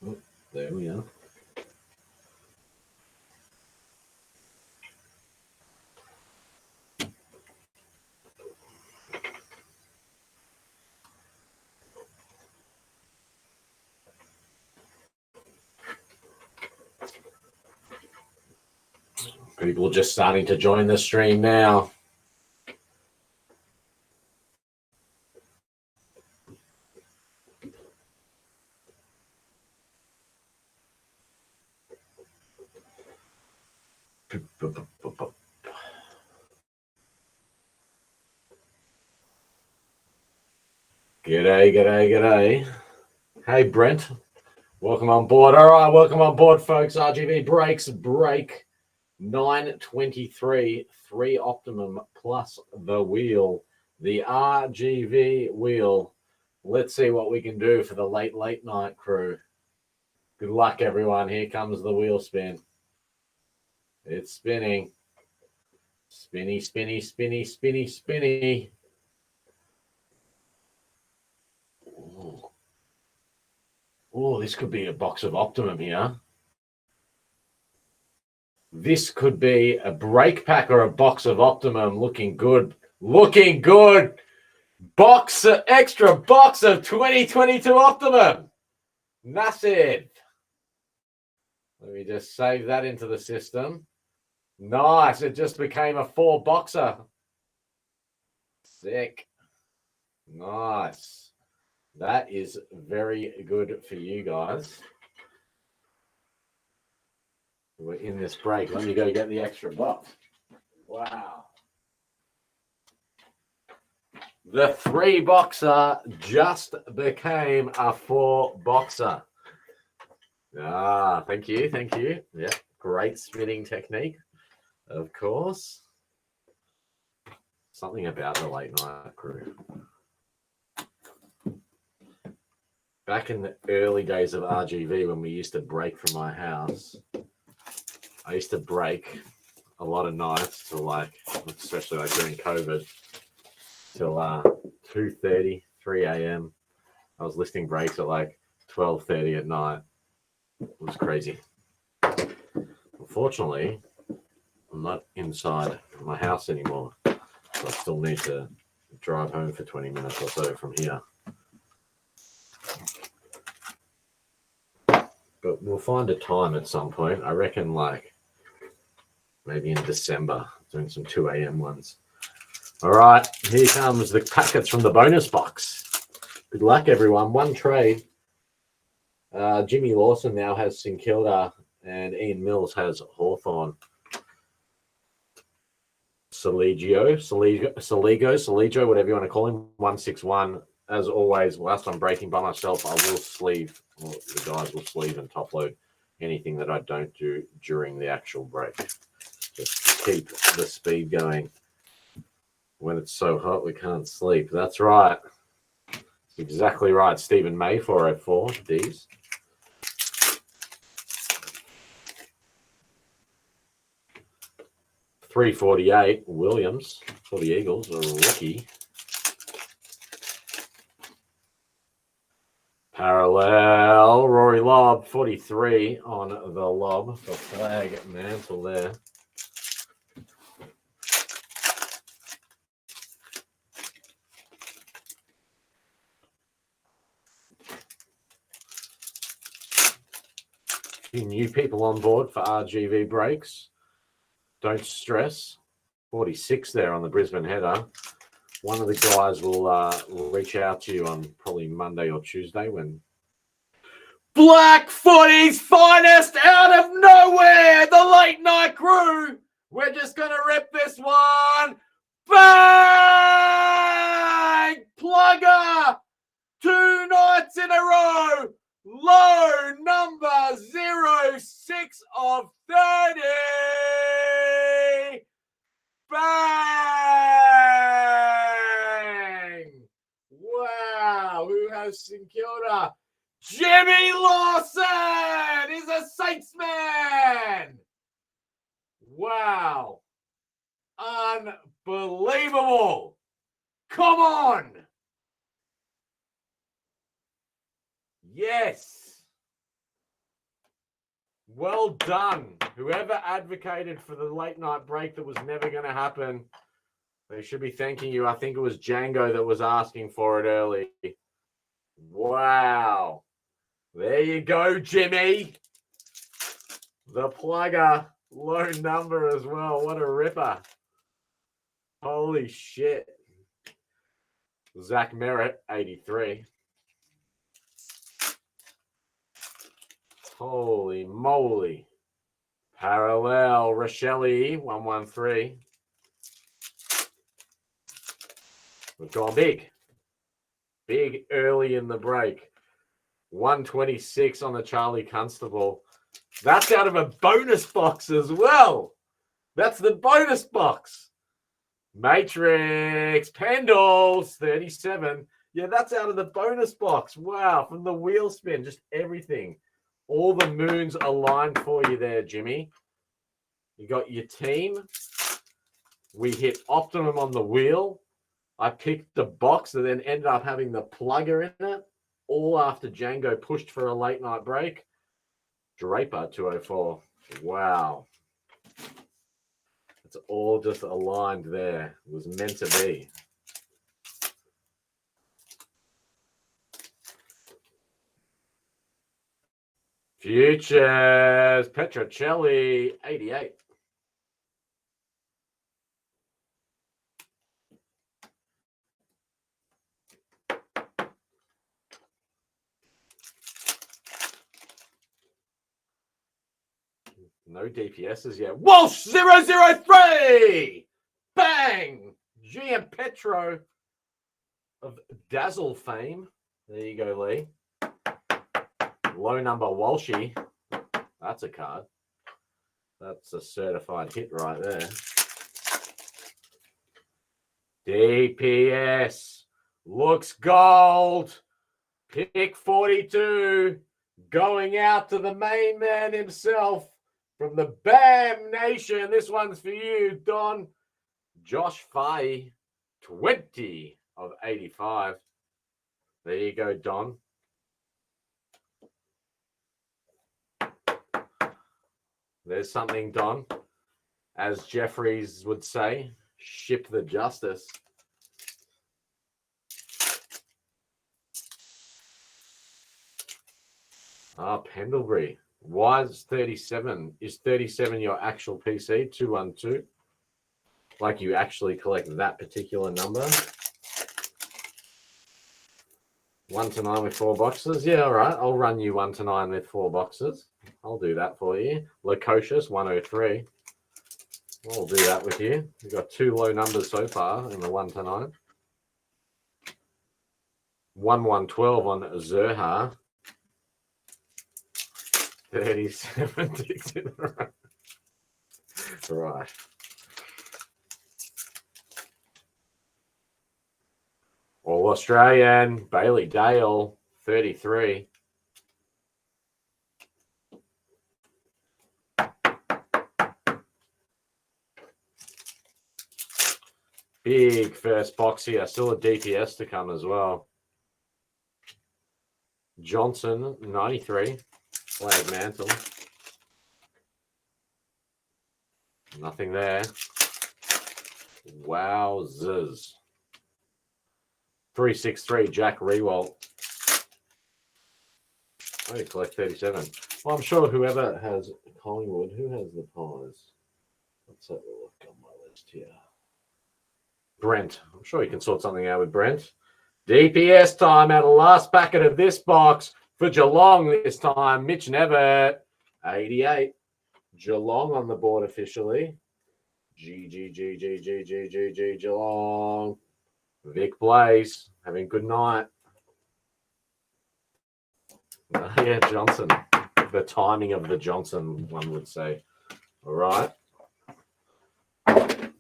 Oh, there we are. People are just starting to join the stream now. G'day, g'day, g'day. Hey, Brent. Welcome on board. All right, welcome on board, folks. RGV breaks break 923, 3 Optimum plus the wheel. The RGV wheel. Let's see what we can do for the late night crew. Good luck, everyone. Here comes the wheel spin. It's spinning. Spinny, spinny, spinny, spinny, spinny. Oh, this could be a box of Optimum here. This could be a break pack or a box of Optimum. Looking good. Looking good. Extra box of 2022 Optimum. Massive. Let me just save that into the system. Nice. It just became a 4-boxer. Sick. Nice. That is very good for you guys. We're in this break. Let me go get the extra box. Wow. The 3-boxer just became a 4-boxer. Ah, thank you. Thank you. Yeah, great spinning technique, of course. Something about the late night crew. Back in the early days of RGV, when we used to break from my house, I used to break a lot of nights till especially during COVID, till 2:30, 3 a.m. I was listing breaks at 12:30 at night. It was crazy. Unfortunately, I'm not inside my house anymore, so I still need to drive home for 20 minutes or so from here. But we'll find a time at some point. I reckon maybe in December, doing some 2 a.m. ones. All right, here comes the packets from the bonus box. Good luck, everyone. One trade. Jimmy Lawson now has St Kilda and Ian Mills has Hawthorn. Saligo, whatever you want to call him, 161. As always, whilst I'm breaking by myself, I will sleeve, or the guys will sleeve and top load anything that I don't do during the actual break. Just keep the speed going. When it's so hot, we can't sleep. That's right. Exactly right. Stephen May, 404, D's. $3.48, Williams for the Eagles, a rookie. Parallel, Rory Lobb, 43 on the Lobb for flag mantle there. Few new people on board for RGV breaks. Don't stress. 46 there on the Brisbane header. One of the guys will reach out to you on probably Monday or Tuesday when Black Footy's finest out of nowhere. The late night crew. We're just going to rip this one. Bang! Plugger. 2 nights in a row. Low number 06 of 30. Bang! Wow, who has St Kilda? Jimmy Lawson is a Saints man. Wow. Unbelievable. Come on. Yes. Well done. Whoever advocated for the late night break that was never going to happen, they should be thanking you. I think it was Django that was asking for it early. Wow. There you go, Jimmy. The plugger. Low number as well. What a ripper. Holy shit. Zach Merritt, 83. Holy moly. Parallel Rochelle, 113. We've gone big. Big early in the break. 126 on the Charlie Constable. That's out of a bonus box as well. That's the bonus box. Matrix, Pendles, 37. Yeah, that's out of the bonus box. Wow, from the wheel spin, just everything. All the moons aligned for you there, Jimmy. You got your team. We hit Optimum on the wheel. I picked the box and then ended up having the plugger in it, all after Django pushed for a late night break. Draper, 204. Wow. It's all just aligned there. It was meant to be. Futures, Petrocelli, 88. No DPSs yet. Walsh, 003! Bang! GM Petro of Dazzle fame. There you go, Lee. Low number Walshy. That's a card. That's a certified hit right there. DPS. Looks gold. Pick 42. Going out to the main man himself from the BAM Nation. This one's for you, Don. Josh Fahey, 20 of 85. There you go, Don. There's something, Don. As Jeffries would say, ship the justice. Pendlebury. Why is 37? Is 37 your actual PC? 212? Like you actually collect that particular number? 1 to 9 with 4 boxes? Yeah, all right. I'll run you 1 to 9 with 4 boxes. I'll do that for you. Lococious, 103. I'll do that with you. We've got 2 low numbers so far in the 1 to 9. 112 on Zerha. 37 ticks in a row. Right. All Australian, Bailey Dale, 33. Big first box here. Still a DPS to come as well. Johnson, 93. Flag mantle. Nothing there. Wowzers. 363, Jack Rewalt. Oh, you collect 37. Well, I'm sure whoever has Collingwood, who has the pies? Let's have a look on my list here. Brent. I'm sure you can sort something out with Brent. DPS time out of last packet of this box for Geelong this time. Mitch Nevitt, 88. Geelong on the board officially. G, Geelong. Vic Blaze, having a good night. Yeah, Johnson. The timing of the Johnson, one would say. All right.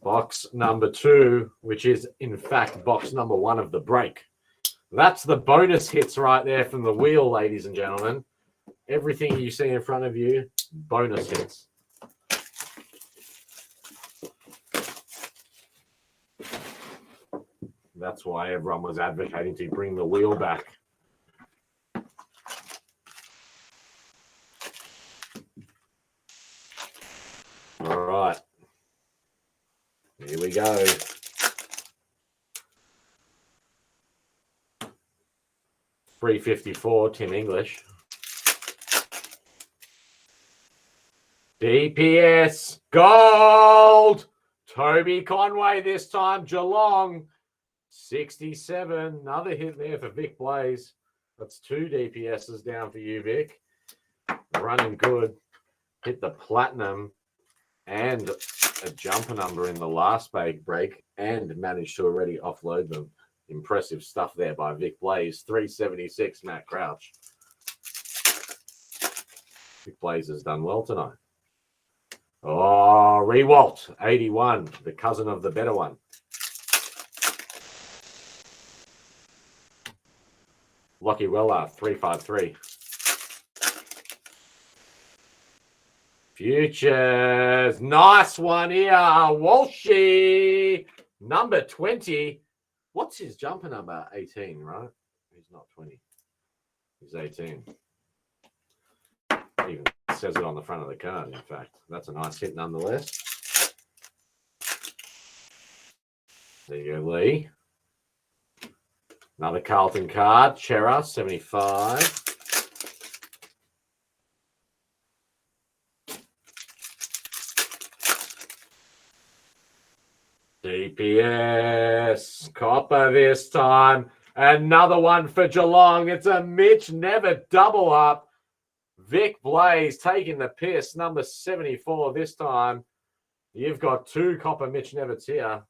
Box number 2, which is, in fact, box number 1 of the break. That's the bonus hits right there from the wheel, ladies and gentlemen. Everything you see in front of you, bonus hits. That's why everyone was advocating to bring the wheel back. we go. $3.54, Tim English. DPS gold. Toby Conway this time. Geelong 67. Another hit there for Vic Blaze. That's 2 DPSs down for you, Vic. Running good. Hit the platinum and a jumper number in the last break and managed to already offload them. Impressive stuff there by Vic Blaze. 376, Matt Crouch. Vic Blaze has done well tonight. Oh, Rewalt, 81, the cousin of the better one. Lockie Weller, 353. Futures, nice one here. Walshy, number 20. What's his jumper number? 18, right? He's not 20. He's 18. Even says it on the front of the card, in fact. That's a nice hit nonetheless. There you go, Lee. Another Carlton card. Chera, 75. DPS. Copper this time. Another one for Geelong. It's a Mitch Never double up. Vic Blaze taking the piss. Number 74 this time. You've got 2 copper Mitch Nevets here.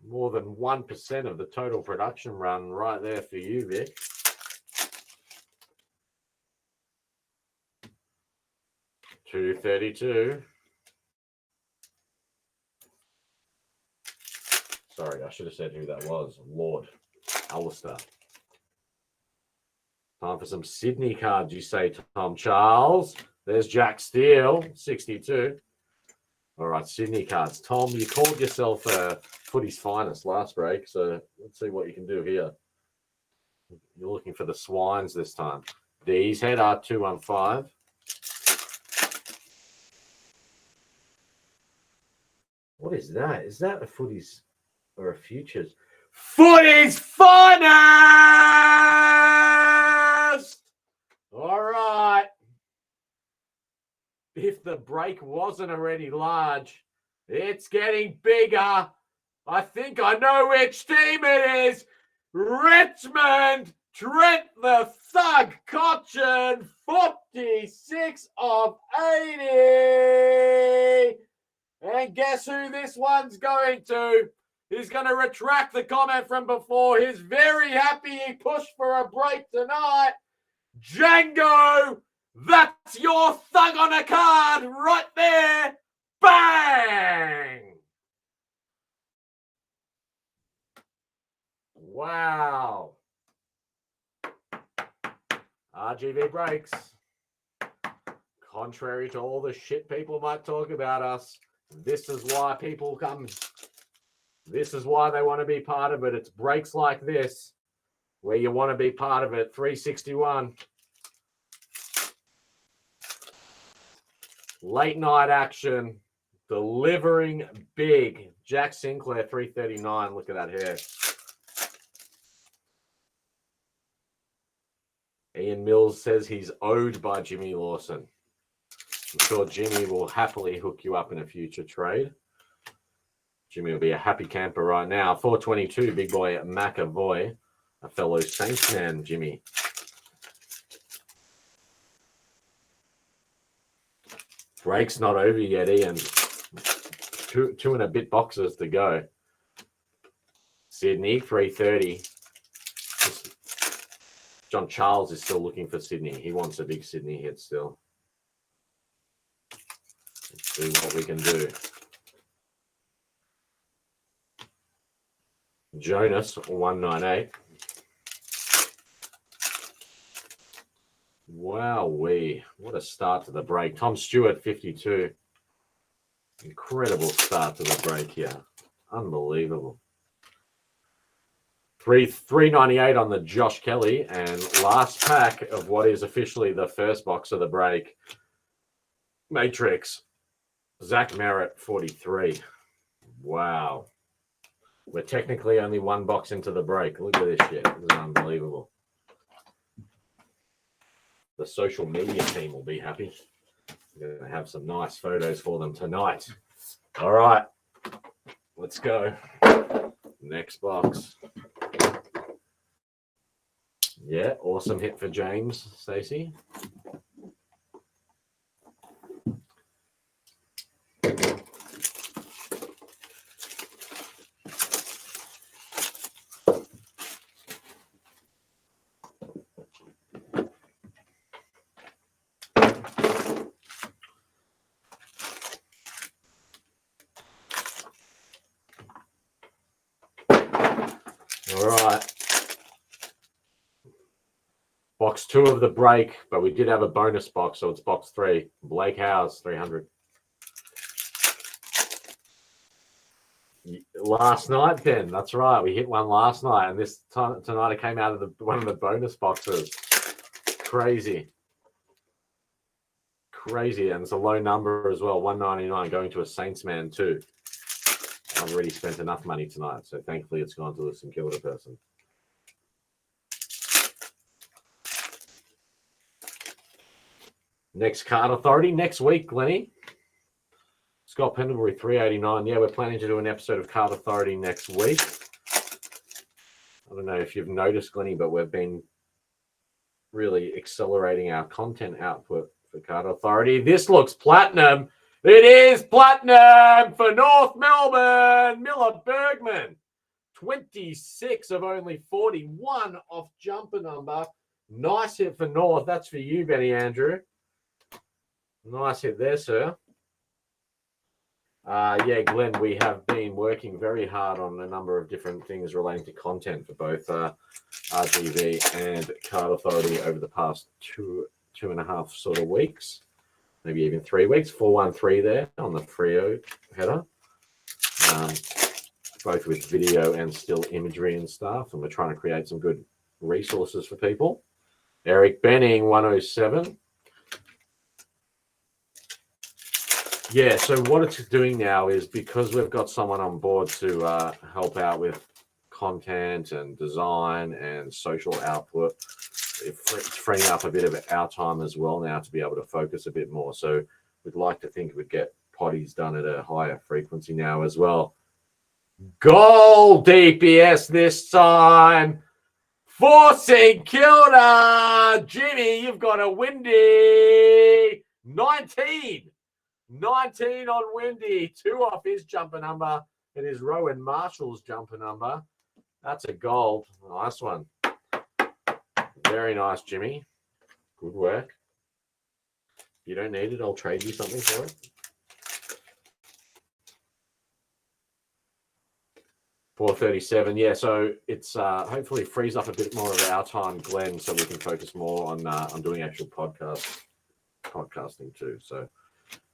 More than 1% of the total production run right there for you, Vic. $2.32. Sorry, I should have said who that was. Lord Alistair. Time for some Sydney cards, you say, Tom Charles. There's Jack Steele, 62. All right, Sydney cards. Tom, you called yourself footy's finest last break, so let's see what you can do here. You're looking for the Swines this time. These head are 215. What is that? Is that a footy's or a futures? Footy's finest! All right. If the break wasn't already large, it's getting bigger. I think I know which team it is. Richmond, Trent the Thug Cochin, 46 of 80. And guess who this one's going to? He's going to retract the comment from before. He's very happy he pushed for a break tonight. Django, that's your thug on a card right there. Bang! Wow. RGV breaks. Contrary to all the shit people might talk about us, this is why people come. This is why they want to be part of it. It's breaks like this where you want to be part of it. 361. Late night action. Delivering big. Jack Sinclair, 339. Look at that hair. Ian Mills says he's owed by Jimmy Lawson. I'm sure Jimmy will happily hook you up in a future trade. Jimmy will be a happy camper right now. 422, big boy McAvoy, a fellow Saints man, Jimmy. Break's not over yet, Ian. Two and a bit boxes to go. Sydney, 330. John Charles is still looking for Sydney. He wants a big Sydney hit still. Let's see what we can do. Jonas, 198. Wowee. What a start to the break. Tom Stewart, 52. Incredible start to the break here. Unbelievable. 398 on the Josh Kelly. And last pack of what is officially the first box of the break. Matrix. Zach Merritt, 43. Wow. We're technically only one box into the break. Look at this shit. This is unbelievable. The social media team will be happy. We're going to have some nice photos for them tonight. All right. Let's go. Next box. Yeah, awesome hit for James, Stacey. All right. Box 2 of the break, but we did have a bonus box, so it's box 3. Blake Howes, 300. Last night, Ben. That's right. We hit one last night, and this time tonight it came out of one of the bonus boxes. Crazy. Crazy, and it's a low number as well. 199 going to a Saints man too. I've already spent enough money tonight, so thankfully it's gone to a St Kilda person. Next card authority next week, Glennie. Scott Pendlebury, 389. Yeah, we're planning to do an episode of Card Authority next week. I don't know if you've noticed, Glennie, but we've been really accelerating our content output for Card Authority. This looks platinum. It is platinum for North Melbourne. Miller Bergman, 26 of only 41 off jumper number. Nice hit for North. That's for you, Benny Andrew. Nice hit there, sir. Yeah, Glenn, we have been working very hard on a number of different things relating to content for both RGV and Card Authority over the past two and a half sort of weeks, maybe even 3 weeks. 413 there on the Frio header, both with video and still imagery and stuff, and we're trying to create some good resources for people. Eric Benning, 107. Yeah, so what it's doing now is, because we've got someone on board to help out with content and design and social output, it's freeing up a bit of our time as well now to be able to focus a bit more. So we'd like to think we'd get potties done at a higher frequency now as well. Goal DPS this time for St Kilda. Jimmy, you've got a windy 19 on Windy, 2 off his jumper number. It is Rowan Marshall's jumper number. That's a gold. Nice one. Very nice, Jimmy. Good work. If you don't need it, I'll trade you something for it. 437. Yeah, so it's hopefully frees up a bit more of our time, Glenn, so we can focus more on doing actual podcasting too. So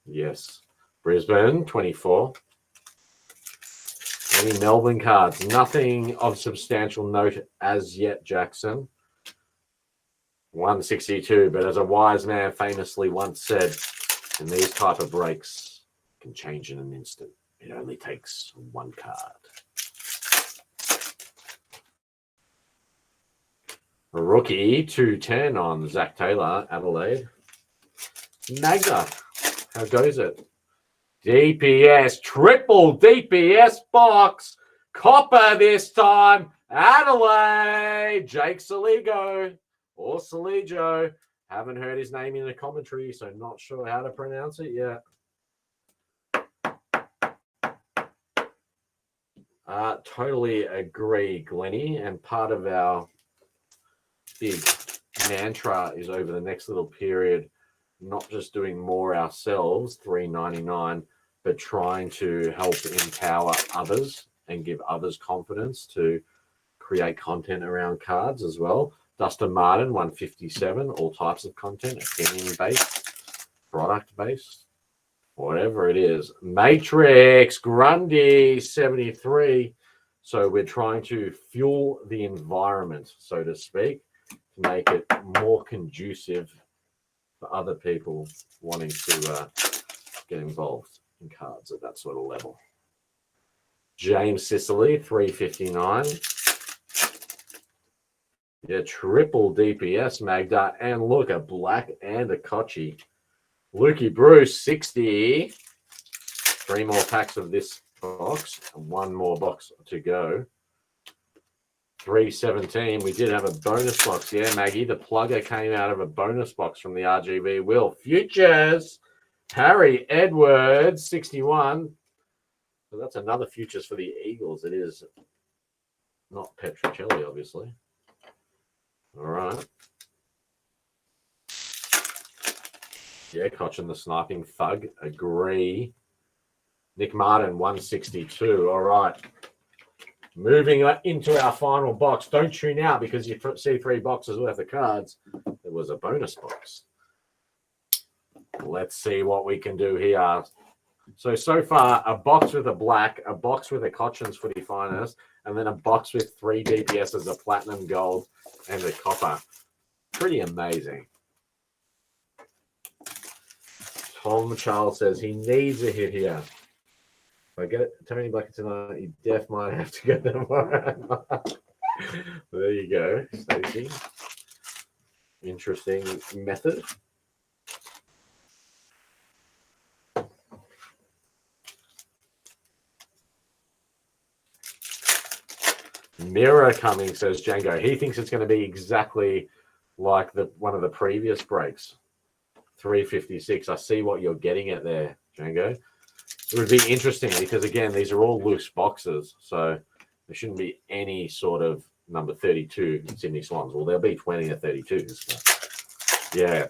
yes. Brisbane, 24. Any Melbourne cards? Nothing of substantial note as yet, Jackson. 162, but as a wise man famously once said, in these type of breaks, it can change in an instant. It only takes one card. A rookie, 210 on Zach Taylor, Adelaide. Magda, how goes it? DPS, triple DPS box. Copper this time. Adelaide. Jake Saligo or Saligo. Haven't heard his name in the commentary, so not sure how to pronounce it yet. Totally agree, Glennie. And part of our big mantra is over the next little period, not just doing more ourselves, $3.99, but trying to help empower others and give others confidence to create content around cards as well. Dustin Martin, 157, all types of content, opinion-based, product-based, whatever it is. Matrix, Grundy, 73. So we're trying to fuel the environment, so to speak, to make it more conducive for other people wanting to get involved in cards at that sort of level. James Sicily, 359. Yeah, triple DPS Magda. And look, a black and a Kochi. Lukey Bruce, 60. 3 more packs of this box. And 1 more box to go. 317. We did have a bonus box. Yeah, Maggie, the plugger came out of a bonus box from the RGV Will. Futures. Harry Edwards, 61. So that's another futures for the Eagles. It is not Petrocelli, obviously. All right. Yeah, Cochin the sniping thug. Agree. Nick Martin, 162. All right. Moving into our final box. Don't tune out because you see 3 boxes worth of cards. There was a bonus box. Let's see what we can do here. So far, a box with a black, a box with a Cochin's Footy Finest, and then a box with 3 DPSs, a platinum, gold, and a copper. Pretty amazing. Tom Charles says he needs a hit here. If I get Tony Blackett tonight, he def might have to go tomorrow. There you go, Stacey. Interesting method. Mirror coming, says Django. He thinks it's going to be exactly like one of the previous breaks. 356. I see what you're getting at there, Django. It would be interesting because, again, these are all loose boxes. So there shouldn't be any sort of number 32 Sydney Swans. Well, there'll be 20 or 32s. Yeah,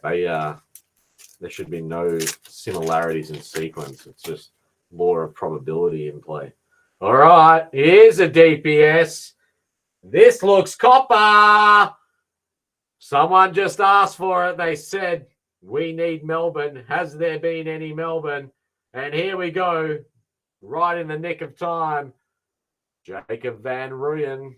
there should be no similarities in sequence. It's just law of probability in play. All right, here's a DPS. This looks copper. Someone just asked for it. They said, we need Melbourne. Has there been any Melbourne? And here we go, right in the nick of time. Jacob Van Rooyen,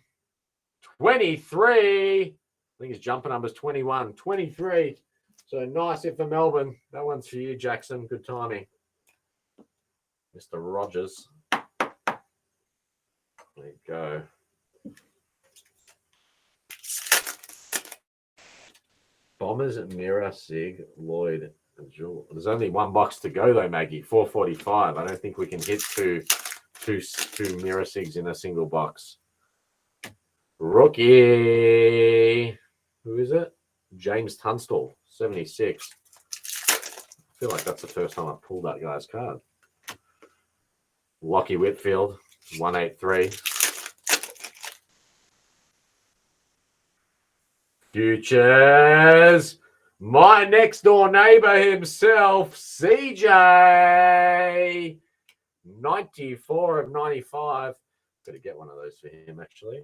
23. I think his jumper number's 21. 23. So nice hit for Melbourne. That one's for you, Jackson. Good timing. Mr. Rogers. There you go. Bombers, Mira, Sig, Lloyd, and Jewel. There's only 1 box to go, though, Maggie. 445. I don't think we can hit two Mira Sigs in a single box. Rookie. Who is it? James Tunstall, 76. I feel like that's the first time I've pulled that guy's card. Lockie Whitfield, 183. Futures. My next door neighbor himself, CJ. 94 of 95. Better get one of those for him, actually.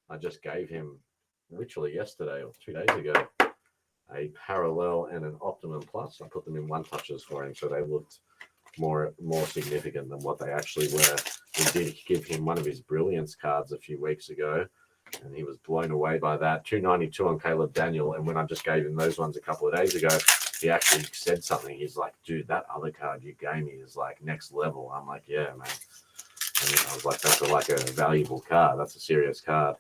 I just gave him literally yesterday or 2 days ago a parallel and an Optimum Plus. I put them in 1-touches for him so they looked more significant than what they actually were. We did give him one of his Brilliance cards a few weeks ago, and he was blown away by that. 292 on Caleb Daniel, and when I just gave him those ones a couple of days ago, he actually said something. He's like, dude, that other card you gave me is like next level. I'm like, yeah, man. And I was like, that's like a valuable card. That's a serious card.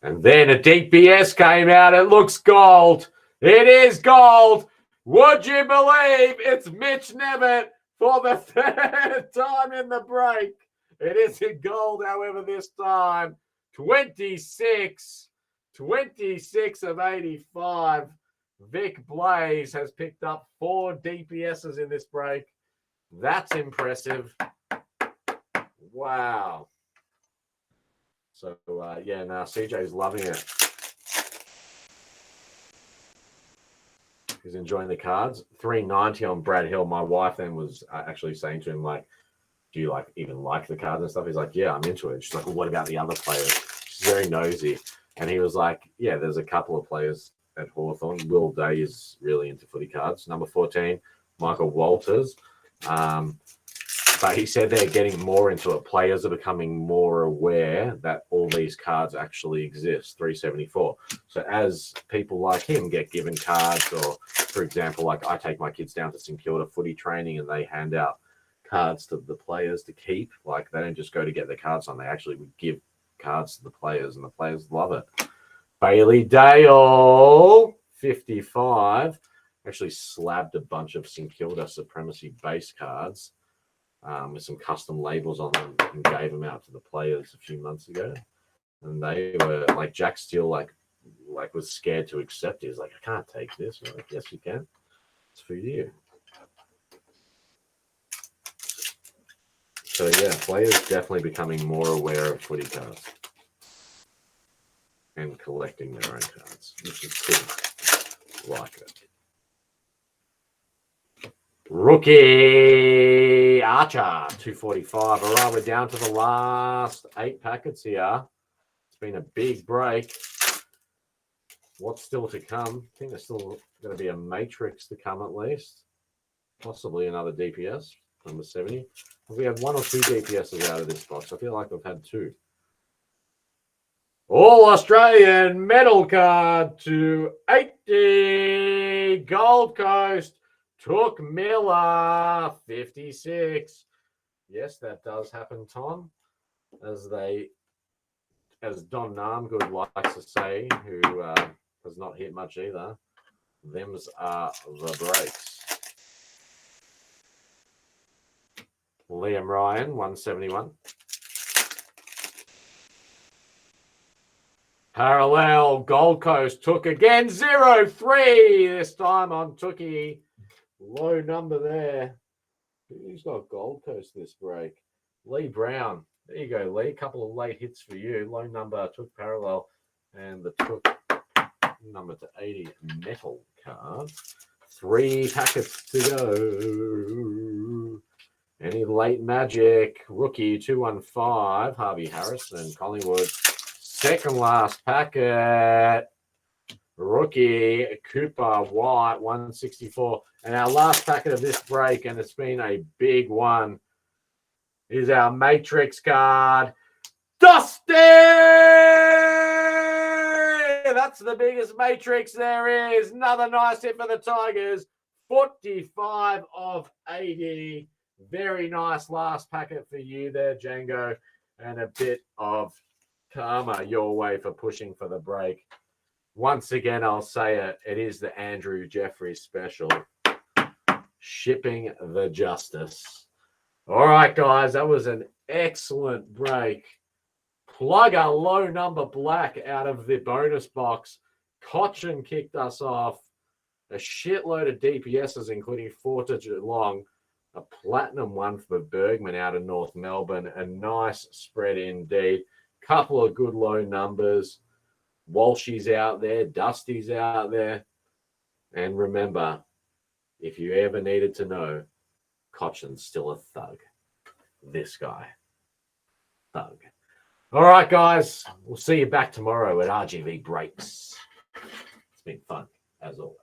And then a DPS came out. It looks gold. It is gold. Would you believe it's Mitch Nevitt for the 3rd time in the break? It is in gold, however, this time. 26 of 85. Vic Blaze has picked up 4 DPSs in this break. That's impressive. Wow. So, yeah, now CJ's loving it. He's enjoying the cards. 390 on Brad Hill. My wife then was actually saying to him, like, do you even like the cards and stuff? He's like, yeah, I'm into it. She's like, well, what about the other players? She's very nosy. And he was like, yeah, there's a couple of players at Hawthorn. Will Day is really into footy cards. Number 14, Michael Walters. But he said they're getting more into it. Players are becoming more aware that all these cards actually exist. 374. So as people like him get given cards, or, for example, like I take my kids down to St Kilda footy training and they hand out cards to the players to keep. Like, they don't just go to get the cards on. They actually would give cards to the players, and the players love it. Bailey Dale, 55. Actually slabbed a bunch of St Kilda Supremacy base cards with some custom labels on them and gave them out to the players a few months ago. And they were like, Jack Steele, like was scared to accept it. He's like, I can't take this. I'm like, yes, you can. It's for you. So yeah, players definitely becoming more aware of footy cards and collecting their own cards, which is cool. Like it. Rookie Archer, 245. All right, we're down to the last 8 packets here. It's been a big break. What's still to come? I think there's still going to be a Matrix to come at least. Possibly another DPS, number 70. We have 1 or 2 DPSs out of this box. I feel like we've had 2. All Australian medal card to 80. Gold Coast. Took Miller, 56. Yes, that does happen, Tom. As Don Narmgood likes to say, who has not hit much either, them's are the breaks. Liam Ryan, 171. Parallel, Gold Coast took again, 0-3 this time on Tookie. Low number there. Who's got Gold Coast this break? Lee Brown. There you go, Lee. A couple of late hits for you. Low number took Parallel, and the took number to 80 metal card. 3 packets to go. Any late magic? Rookie 215. Harvey Harrison, Collingwood. Second last packet. Rookie Cooper White, 164. And our last packet of this break, and it's been a big one, is our Matrix card. Dusty! That's the biggest Matrix there is. Another nice hit for the Tigers. 45 of 80. Very nice last packet for you there, Django. And a bit of karma your way for pushing for the break. Once again, I'll say it. It is the Andrew Jeffries special. Shipping the justice. All right, guys. That was an excellent break. Plug a low number black out of the bonus box. Cochin kicked us off. A shitload of DPSs, including 4 to Geelong. A platinum one for Bergman out of North Melbourne. A nice spread indeed. Couple of good low numbers. Walshy's out there. Dusty's out there. And remember, if you ever needed to know, Cochin's still a thug. This guy. Thug. All right, guys. We'll see you back tomorrow at RGV Breaks. It's been fun, as always.